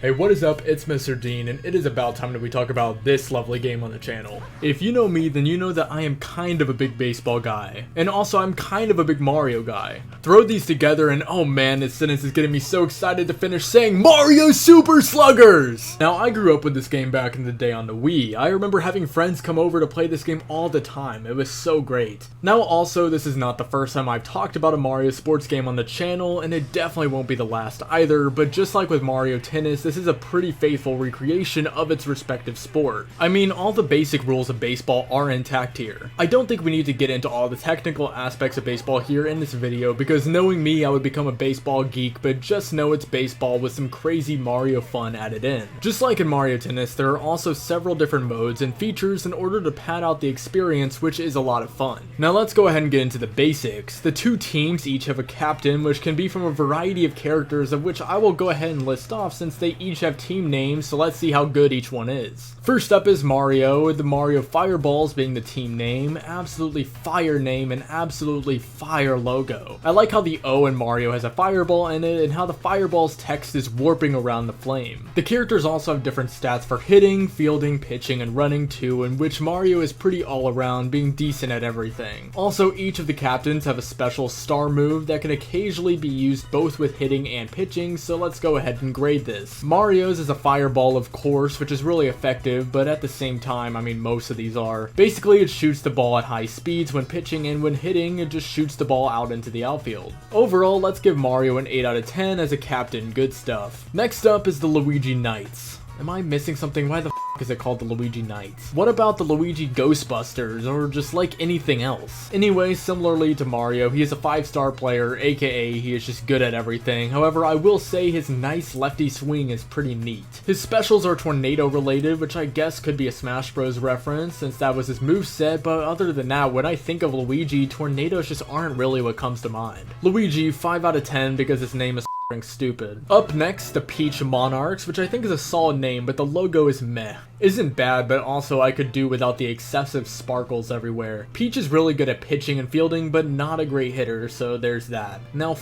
Hey, what is up? It's Mr. Dean, and it is about time that we talk about this lovely game on the channel. If you know me, then you know that I am kind of a big baseball guy, and also I'm kind of a big Mario guy. Throw these together and oh man, this sentence is getting me so excited to finish saying Mario Super Sluggers! Now, I grew up with this game back in the day on the Wii. I remember having friends come over to play this game all the time. It was so great. Now, also, this is not the first time I've talked about a Mario sports game on the channel, and it definitely won't be the last either, but just like with Mario Tennis, this is a pretty faithful recreation of its respective sport. I mean, all the basic rules of baseball are intact here. I don't think we need to get into all the technical aspects of baseball here in this video, because knowing me, I would become a baseball geek, but just know it's baseball with some crazy Mario fun added in. Just like in Mario Tennis, there are also several different modes and features in order to pad out the experience, which is a lot of fun. Now let's go ahead and get into the basics. The two teams each have a captain, which can be from a variety of characters, of which I will go ahead and list off since they each have team names, so let's see how good each one is. First up is Mario, with the Mario Fireballs being the team name, absolutely fire name, and absolutely fire logo. I like how the O in Mario has a fireball in it, and how the fireball's text is warping around the flame. The characters also have different stats for hitting, fielding, pitching, and running too, in which Mario is pretty all around, being decent at everything. Also, each of the captains have a special star move that can occasionally be used both with hitting and pitching, so let's go ahead and grade this. Mario's is a fireball, of course, which is really effective, but at the same time, I mean, most of these are. Basically, it shoots the ball at high speeds when pitching, and when hitting, it just shoots the ball out into the outfield. Overall, let's give Mario an 8 out of 10 as a captain. Good stuff. Next up is the Luigi Knights. Am I missing something? Why the f is it called the Luigi Knights? What about the Luigi Ghostbusters, or just like anything else? Anyway, similarly to Mario, he is a 5-star player, aka he is just good at everything. However, I will say his nice lefty swing is pretty neat. His specials are tornado related, which I guess could be a Smash Bros reference since that was his moveset, but other than that, when I think of Luigi, tornadoes just aren't really what comes to mind. Luigi, 5 out of 10 because his name is stupid. Up next, the Peach Monarchs, which I think is a solid name, but the logo is meh. Isn't bad, but also I could do without the excessive sparkles everywhere. Peach is really good at pitching and fielding, but not a great hitter, so there's that. Now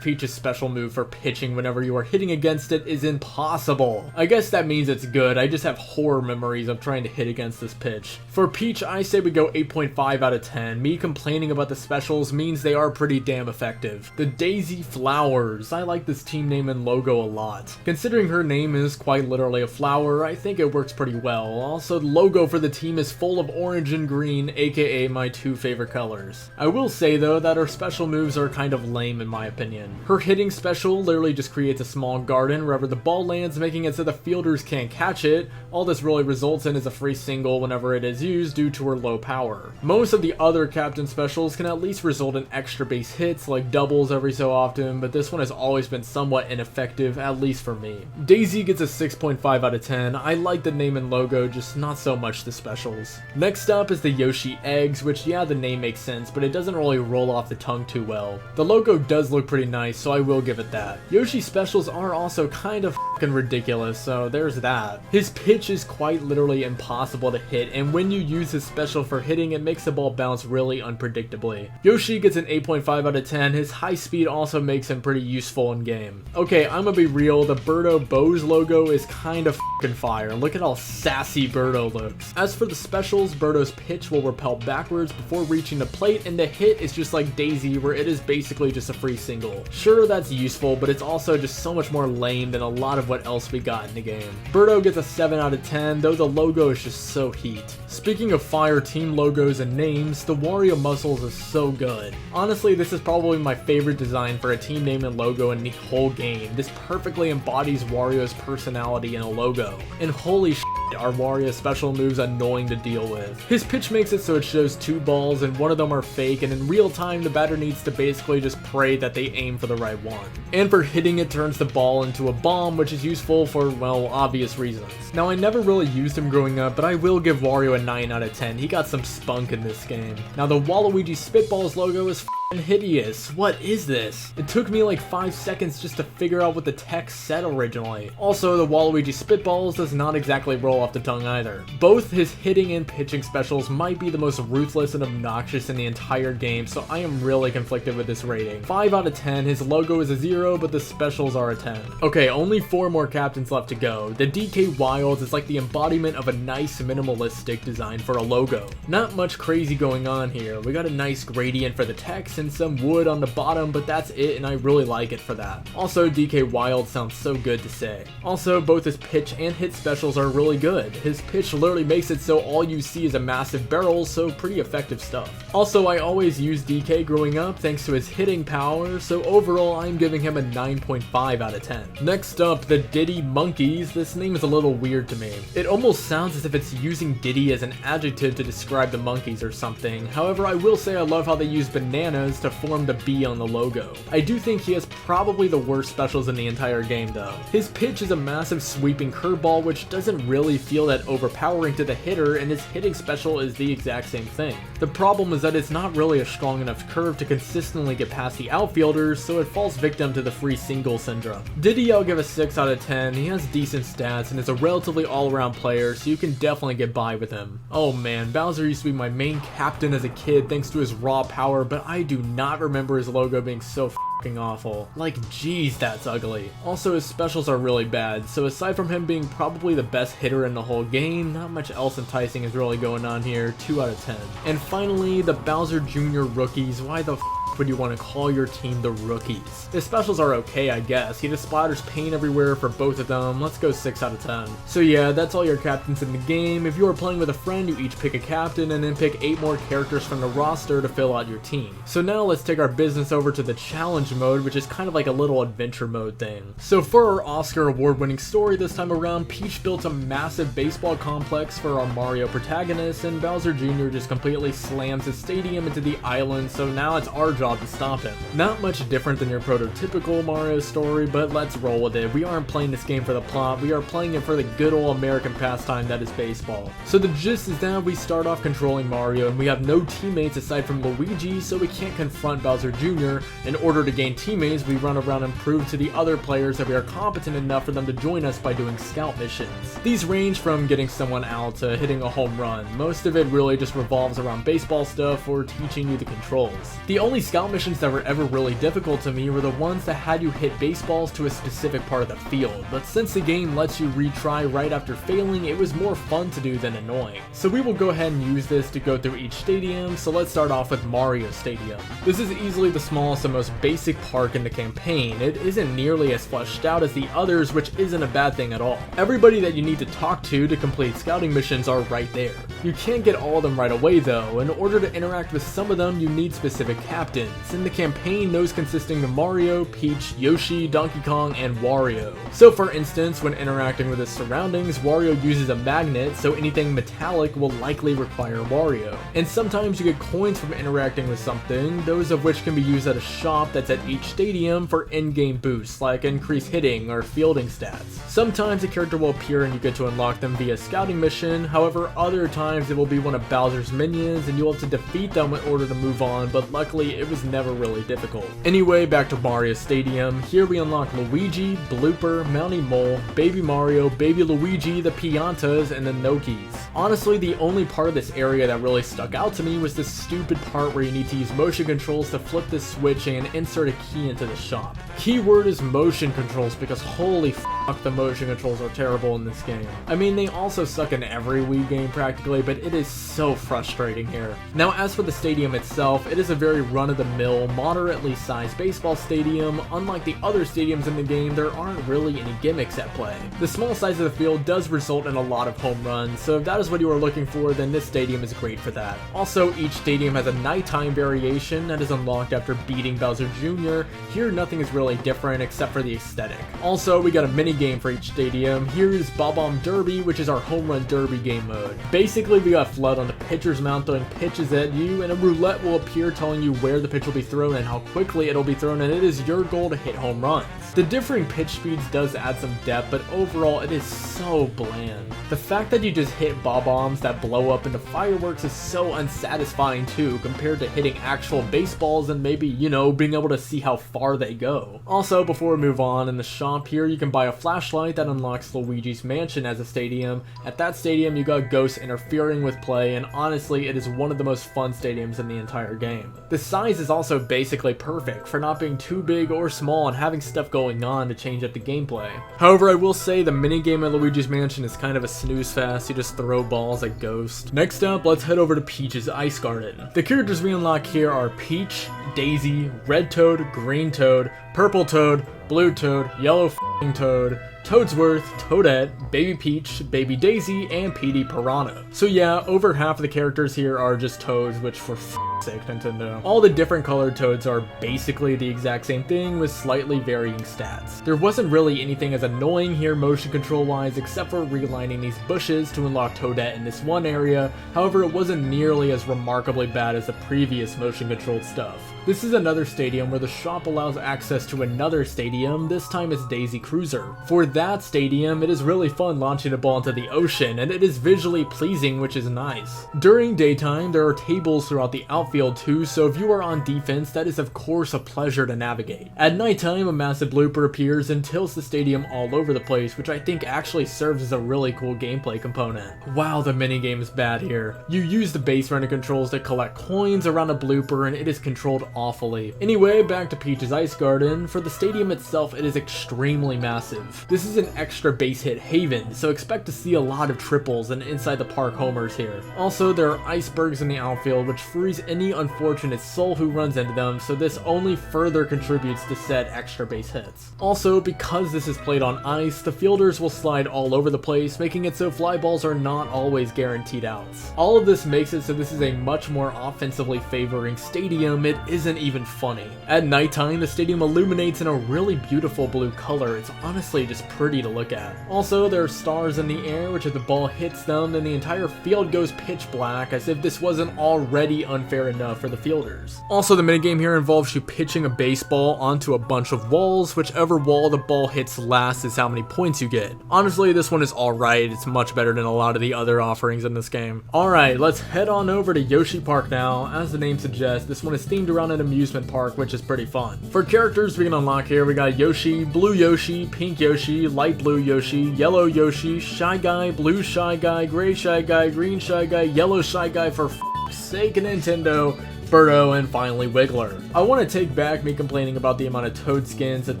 Peach's special move for pitching whenever you are hitting against it is impossible. I guess that means it's good. I just have horror memories of trying to hit against this pitch. For Peach, I say we go 8.5 out of 10. Me complaining about the specials means they are pretty damn effective. The Daisy Flowers. I like this team name and logo a lot. Considering her name is quite literally a flower, I think it works pretty well. Also, the logo for the team is full of orange and green, aka my two favorite colors. I will say though that her special moves are kind of lame in my opinion. Her hitting special literally just creates a small garden wherever the ball lands, making it so the fielders can't catch it. All this really results in is a free single whenever it is used due to her low power. Most of the other captain specials can at least result in extra base hits like doubles every so often, but this one has always been somewhat ineffective, at least for me. Daisy gets a 6.5 out of 10. I like the name and logo, just not so much the specials. Next up is the Yoshi Eggs, which yeah, the name makes sense, but it doesn't really roll off the tongue too well. The logo does look pretty nice, so I will give it that. Yoshi specials are also kind of fucking ridiculous, so there's that. His pitch is quite literally impossible to hit, and when you use his special for hitting, it makes the ball bounce really unpredictably. Yoshi gets an 8.5 out of 10. His high speed also makes him pretty useful in game. Okay, I'm gonna be real, the Birdo Bose logo is kind of fucking fire. Look at how sassy Birdo looks. As for the specials, Birdo's pitch will repel backwards before reaching the plate, and the hit is just like Daisy, where it is basically just a free single. Sure, that's useful, but it's also just so much more lame than a lot of what else we got in the game. Birdo gets a 7 out of 10, though the logo is just so heat. Speaking of fire team logos and names, the Wario Muscles is so good. Honestly, this is probably my favorite design for a team name and logo in the whole game. This perfectly embodies Wario's personality in a logo. And holy shit, are Wario's special moves annoying to deal with. His pitch makes it so it shows 2 balls and one of them are fake, and in real time the batter needs to basically just pray that they aim for the right one. And for hitting, it turns the ball into a bomb, which is useful for, well, obvious reasons. Now, I never really used him growing up, but I will give Wario a 9 out of 10. He got some spunk in this game. Now, the Waluigi Spitballs logo is hideous. What is this? It took me like 5 seconds just to figure out what the text said originally. Also, the Waluigi Spitballs does not exactly roll off the tongue either. Both his hitting and pitching specials might be the most ruthless and obnoxious in the entire game, so I am really conflicted with this rating. 5 out of 10, his logo is a 0, but the specials are a 10. Okay, only 4 more captains left to go. The DK Wilds is like the embodiment of a nice minimalistic design for a logo. Not much crazy going on here. We got a nice gradient for the text and some wood on the bottom, but that's it, and I really like it for that. Also, DK Wild sounds so good to say. Also, both his pitch and hit specials are really good. His pitch literally makes it so all you see is a massive barrel, so pretty effective stuff. Also, I always used DK growing up thanks to his hitting power, so overall I'm giving him a 9.5 out of 10. Next up, the Diddy Monkeys. This name is a little weird to me. It almost sounds as if it's using Diddy as an adjective to describe the monkeys or something. However, I will say I love how they use bananas to form the B on the logo. I do think he has probably the worst specials in the entire game though. His pitch is a massive sweeping curveball which doesn't really feel that overpowering to the hitter, and his hitting special is the exact same thing. The problem is that it's not really a strong enough curve to consistently get past the outfielders, so it falls victim to the free single syndrome. Diddy I'll give a 6 out of 10. He has decent stats and is a relatively all-around player, so you can definitely get by with him. Oh man, Bowser used to be my main captain as a kid thanks to his raw power, but I do not remember his logo being so fucking awful. Like, geez, that's ugly. Also, his specials are really bad, so aside from him being probably the best hitter in the whole game, not much else enticing is really going on here. 2 out of 10. And finally, the Bowser Jr. Rookies. Why the would you want to call your team the Rookies? His specials are okay, I guess. He just splatters paint everywhere for both of them. Let's go 6 out of 10. So yeah, that's all your captains in the game. If you are playing with a friend, you each pick a captain and then pick 8 more characters from the roster to fill out your team. So now let's take our business over to the challenge mode, which is kind of like a little adventure mode thing. So for our Oscar award-winning story this time around, Peach built a massive baseball complex for our Mario protagonist, and Bowser Jr. just completely slams his stadium into the island, so now it's our job to stop him. Not much different than your prototypical Mario story, but let's roll with it. We aren't playing this game for the plot, we are playing it for the good old American pastime that is baseball. So the gist is that we start off controlling Mario and we have no teammates aside from Luigi, so we can't confront Bowser Jr. In order to gain teammates, we run around and prove to the other players that we are competent enough for them to join us by doing scout missions. These range from getting someone out to hitting a home run. Most of it really just revolves around baseball stuff or teaching you the controls. The only scout missions that were ever really difficult to me were the ones that had you hit baseballs to a specific part of the field, but since the game lets you retry right after failing, it was more fun to do than annoying. So we will go ahead and use this to go through each stadium, so let's start off with Mario Stadium. This is easily the smallest and most basic park in the campaign. It isn't nearly as fleshed out as the others, which isn't a bad thing at all. Everybody that you need to talk to complete scouting missions are right there. You can't get all of them right away though. In order to interact with some of them, you need specific captains. In the campaign, those consisting of Mario, Peach, Yoshi, Donkey Kong, and Wario. So for instance, when interacting with his surroundings, Wario uses a magnet, so anything metallic will likely require Wario. And sometimes you get coins from interacting with something, those of which can be used at a shop that's at each stadium for in-game boosts, like increased hitting or fielding stats. Sometimes a character will appear and you get to unlock them via scouting mission, however other times it will be one of Bowser's minions and you'll have to defeat them in order to move on, but luckily it was never really difficult. Anyway, back to Mario Stadium. Here we unlock Luigi, Blooper, Mounty Mole, Baby Mario, Baby Luigi, the Piantas, and the Nokis. Honestly, the only part of this area that really stuck out to me was this stupid part where you need to use motion controls to flip this switch and insert a key into the shop. Keyword is motion controls because holy fuck, the motion controls are terrible in this game. I mean, they also suck in every Wii game practically, but it is so frustrating here. Now, as for the stadium itself, it is a very run-of-the-mill, moderately sized baseball stadium. Unlike the other stadiums in the game, there aren't really any gimmicks at play. The small size of the field does result in a lot of home runs, so if that is what you are looking for, then this stadium is great for that. Also, each stadium has a nighttime variation that is unlocked after beating Bowser Jr. Here, nothing is really different except for the aesthetic. Also, we got a mini game for each stadium. Here is Bob-omb Derby, which is our home run derby game mode. Basically, we got Flood on the pitcher's mound throwing pitches at you, and a roulette will appear telling you where the pitch will be thrown and how quickly it'll be thrown, and it is your goal to hit home runs. The differing pitch speeds does add some depth, but overall it is so bland. The fact that you just hit bob-ombs that blow up into fireworks is so unsatisfying too, compared to hitting actual baseballs and maybe, you know, being able to see how far they go. Also, before we move on, in the shop here you can buy a flashlight that unlocks Luigi's Mansion as a stadium. At that stadium you got ghosts interfering with play, and honestly it is one of the most fun stadiums in the entire game. The size is also basically perfect for not being too big or small and having stuff going on to change up the gameplay. However, I will say the minigame at Luigi's Mansion is kind of a snooze fest. You just throw balls at ghosts. Next up, let's head over to Peach's Ice Garden. The characters we unlock here are Peach, Daisy, Red Toad, Green Toad, Purple Toad, Blue Toad, Yellow f***ing Toad, Toadsworth, Toadette, Baby Peach, Baby Daisy, and Petey Piranha. So yeah, over half of the characters here are just Toads, which for f***'s sake, Nintendo. All the different colored Toads are basically the exact same thing with slightly varying stats. There wasn't really anything as annoying here motion control wise except for realigning these bushes to unlock Toadette in this one area. However, it wasn't nearly as remarkably bad as the previous motion controlled stuff. This is another stadium where the shop allows access to another stadium, this time it's Daisy Cruiser. For that stadium, it is really fun launching a ball into the ocean, and it is visually pleasing, which is nice. During daytime, there are tables throughout the outfield too, so if you are on defense, that is of course a pleasure to navigate. At nighttime, a massive blooper appears and tilts the stadium all over the place, which I think actually serves as a really cool gameplay component. Wow, the minigame is bad here. You use the base running controls to collect coins around a blooper, and it is controlled awfully. Anyway, back to Peach's Ice Garden. For the stadium itself, it is extremely massive. This is an extra base hit haven, so expect to see a lot of triples and inside the park homers here. Also, there are icebergs in the outfield which freeze any unfortunate soul who runs into them, so this only further contributes to said extra base hits. Also, because this is played on ice, the fielders will slide all over the place, making it so fly balls are not always guaranteed outs. All of this makes it so this is a much more offensively favoring stadium. It isn't even funny. At nighttime, the stadium illuminates in a really beautiful blue color. It's honestly just pretty to look at. Also, there are stars in the air, which if the ball hits them, then the entire field goes pitch black, as if this wasn't already unfair enough for the fielders. Also, the minigame here involves you pitching a baseball onto a bunch of walls. Whichever wall the ball hits last is how many points you get. Honestly, this one is alright. It's much better than a lot of the other offerings in this game. Alright, let's head on over to Yoshi Park now. As the name suggests, this one is themed around an amusement park, which is pretty fun. For characters we can unlock here, we got Yoshi, Blue Yoshi, Pink Yoshi, Light Blue Yoshi, Yellow Yoshi, Shy Guy, Blue Shy Guy, Gray Shy Guy, Green Shy Guy, Yellow Shy Guy, for f***'s sake, Nintendo, Birdo, and finally Wiggler. I want to take back me complaining about the amount of Toad skins that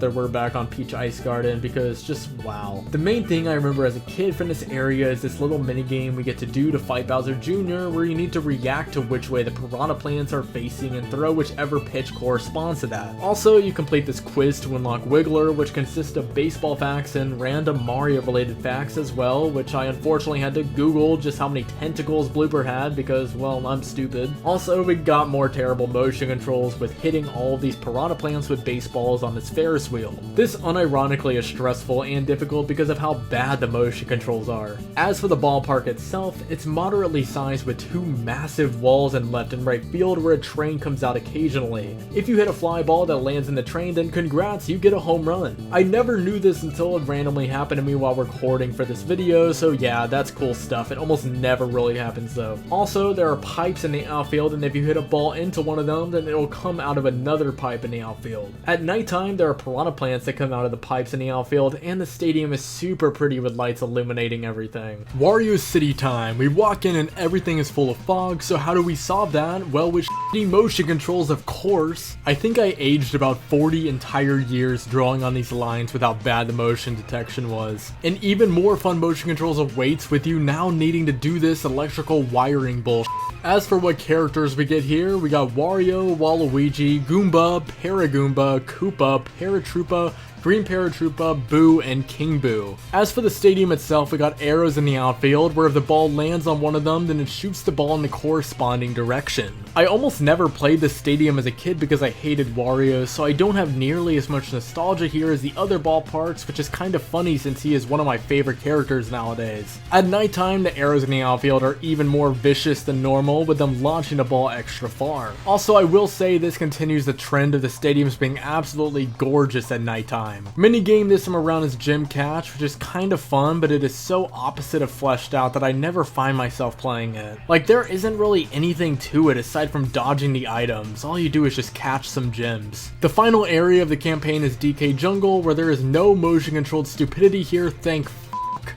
there were back on Peach Ice Garden, because just wow. The main thing I remember as a kid from this area is this little minigame we get to do to fight Bowser Jr., where you need to react to which way the piranha plants are facing and throw whichever pitch corresponds to that. Also, you complete this quiz to unlock Wiggler, which consists of baseball facts and random Mario related facts as well, which I unfortunately had to Google just how many tentacles Blooper had because, well, I'm stupid. Also, we got more terrible motion controls with hitting all of these piranha plants with baseballs on this Ferris wheel. This unironically is stressful and difficult because of how bad the motion controls are. As for the ballpark itself, it's moderately sized with two massive walls in left and right field where a train comes out occasionally. If you hit a fly ball that lands in the train, then congrats, you get a home run. I never knew this until it randomly happened to me while recording for this video, so yeah, that's cool stuff. It almost never really happens though. Also, there are pipes in the outfield, and if you hit a ball into one of them, then it will come out of another pipe in the outfield. At nighttime, there are piranha plants that come out of the pipes in the outfield, and the stadium is super pretty with lights illuminating everything. Wario City time. We walk in and everything is full of fog, so how do we solve that? Well, with shitty motion controls, of course. I think I aged about 40 entire years drawing on these lines with how bad the motion detection was. And even more fun motion controls awaits with you now needing to do this electrical wiring bullshit. As for what characters we get here, we got Wario, Waluigi, Goomba, Paragoomba, Koopa, Paratroopa, Green Paratroopa, Boo, and King Boo. As for the stadium itself, we got arrows in the outfield where if the ball lands on one of them, then it shoots the ball in the corresponding direction. I almost never played this stadium as a kid because I hated Wario, so I don't have nearly as much nostalgia here as the other ballparks, which is kind of funny since he is one of my favorite characters nowadays. At nighttime, the arrows in the outfield are even more vicious than normal, with them launching the ball extra far. Also, I will say this continues the trend of the stadiums being absolutely gorgeous at nighttime. time. Minigame this time around is Gym Catch, which is kind of fun, but it is so opposite of fleshed out that I never find myself playing it. Like, there isn't really anything to it aside from dodging the items. All you do is just catch some gems. The final area of the campaign is DK Jungle, where there is no motion controlled stupidity here, thank f***.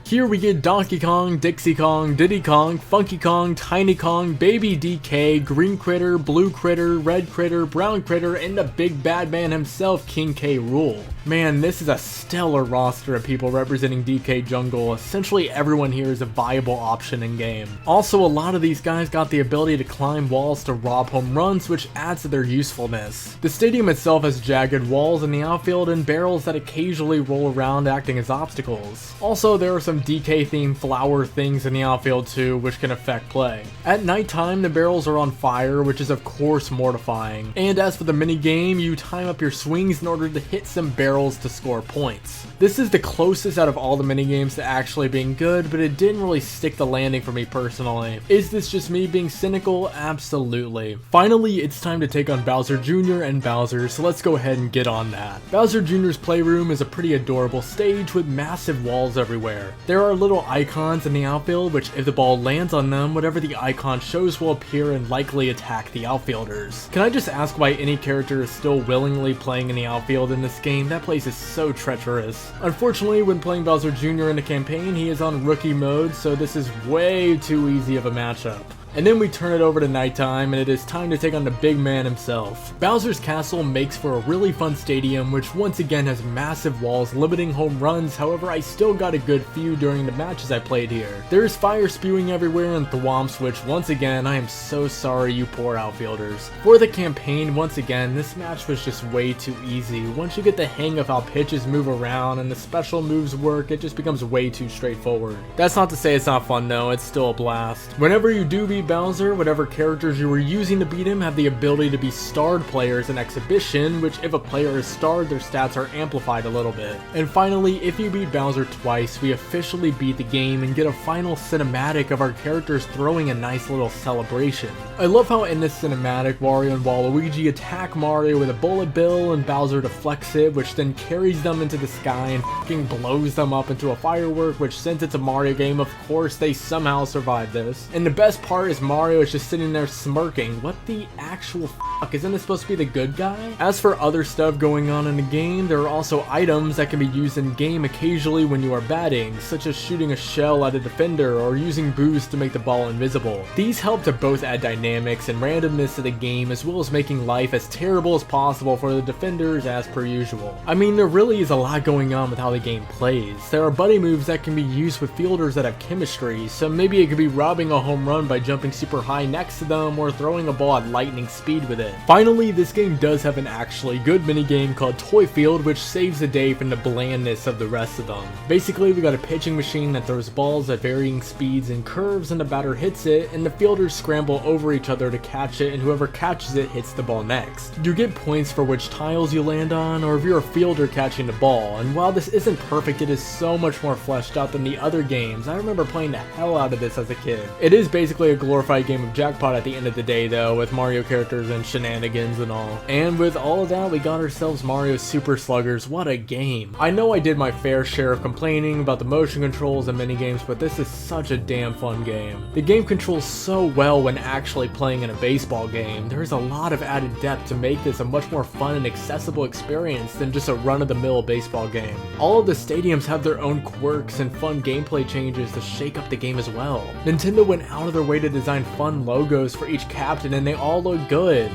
Here we get Donkey Kong, Dixie Kong, Diddy Kong, Funky Kong, Tiny Kong, Baby DK, Green Critter, Blue Critter, Red Critter, Brown Critter, and the big bad man himself, King K. Rool. Man, this is a stellar roster of people representing DK Jungle. Essentially everyone here is a viable option in game. Also, a lot of these guys got the ability to climb walls to rob home runs, which adds to their usefulness. The stadium itself has jagged walls in the outfield and barrels that occasionally roll around acting as obstacles. Also, there are some DK themed flower things in the outfield too, which can affect play. At nighttime, the barrels are on fire, which is of course mortifying. And as for the mini game, you time up your swings in order to hit some barrels to score points. This is the closest out of all the mini games to actually being good, but it didn't really stick the landing for me personally. Is this just me being cynical? Absolutely. Finally, it's time to take on Bowser Jr. and Bowser, so let's go ahead and get on that. Bowser Jr.'s playroom is a pretty adorable stage with massive walls everywhere. There are little icons in the outfield, which if the ball lands on them, whatever the icon shows will appear and likely attack the outfielders. Can I just ask why any character is still willingly playing in the outfield in this game? That place is so treacherous. Unfortunately, when playing Bowser Jr. in the campaign, he is on rookie mode, so this is way too easy of a matchup. And then we turn it over to nighttime, and it is time to take on the big man himself. Bowser's Castle makes for a really fun stadium, which once again has massive walls limiting home runs. However, I still got a good few during the matches I played here. There is fire spewing everywhere and thwomps, which once again, I am so sorry you poor outfielders. For the campaign, once again, this match was just way too easy. Once you get the hang of how pitches move around and the special moves work, it just becomes way too straightforward. That's not to say it's not fun though, it's still a blast. Whenever you do beat Bowser, whatever characters you were using to beat him have the ability to be starred players in Exhibition, which if a player is starred, their stats are amplified a little bit. And finally, if you beat Bowser twice, we officially beat the game and get a final cinematic of our characters throwing a nice little celebration. I love how in this cinematic, Wario and Waluigi attack Mario with a bullet bill and Bowser deflects it, which then carries them into the sky and fucking blows them up into a firework, which since it's a Mario game, of course they somehow survive this. And the best part is Mario is just sitting there smirking. What the actual fuck? Isn't this supposed to be the good guy? As for other stuff going on in the game, there are also items that can be used in game occasionally when you are batting, such as shooting a shell at a defender or using boost to make the ball invisible. These help to both add dynamics and randomness to the game, as well as making life as terrible as possible for the defenders as per usual. I mean, there really is a lot going on with how the game plays. There are buddy moves that can be used with fielders that have chemistry, so maybe it could be robbing a home run by jumping super high next to them or throwing a ball at lightning speed with it. Finally, this game does have an actually good minigame called Toy Field, which saves the day from the blandness of the rest of them. Basically, we got a pitching machine that throws balls at varying speeds and curves, and the batter hits it, and the fielders scramble over each other to catch it, and whoever catches it hits the ball next. You get points for which tiles you land on, or if you're a fielder catching the ball, and while this isn't perfect, it is so much more fleshed out than the other games. I remember playing the hell out of this as a kid. It is basically a glorified game of Jackpot at the end of the day though, with Mario characters and shenanigans and all. And with all of that, we got ourselves Mario Super Sluggers. What a game. I know I did my fair share of complaining about the motion controls and minigames, but this is such a damn fun game. The game controls so well when actually playing in a baseball game. There is a lot of added depth to make this a much more fun and accessible experience than just a run-of-the-mill baseball game. All of the stadiums have their own quirks and fun gameplay changes to shake up the game as well. Nintendo went out of their way to design fun logos for each captain, and they all look good.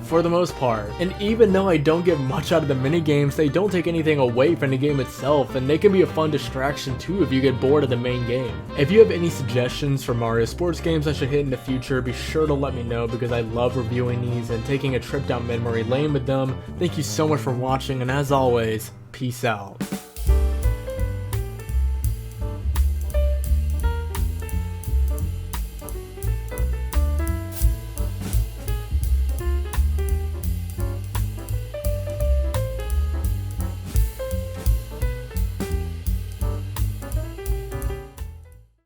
For the most part. And even though I don't get much out of the minigames, they don't take anything away from the game itself, and they can be a fun distraction too if you get bored of the main game. If you have any suggestions for Mario sports games I should hit in the future, be sure to let me know, because I love reviewing these and taking a trip down memory lane with them. Thank you so much for watching, and as always, peace out.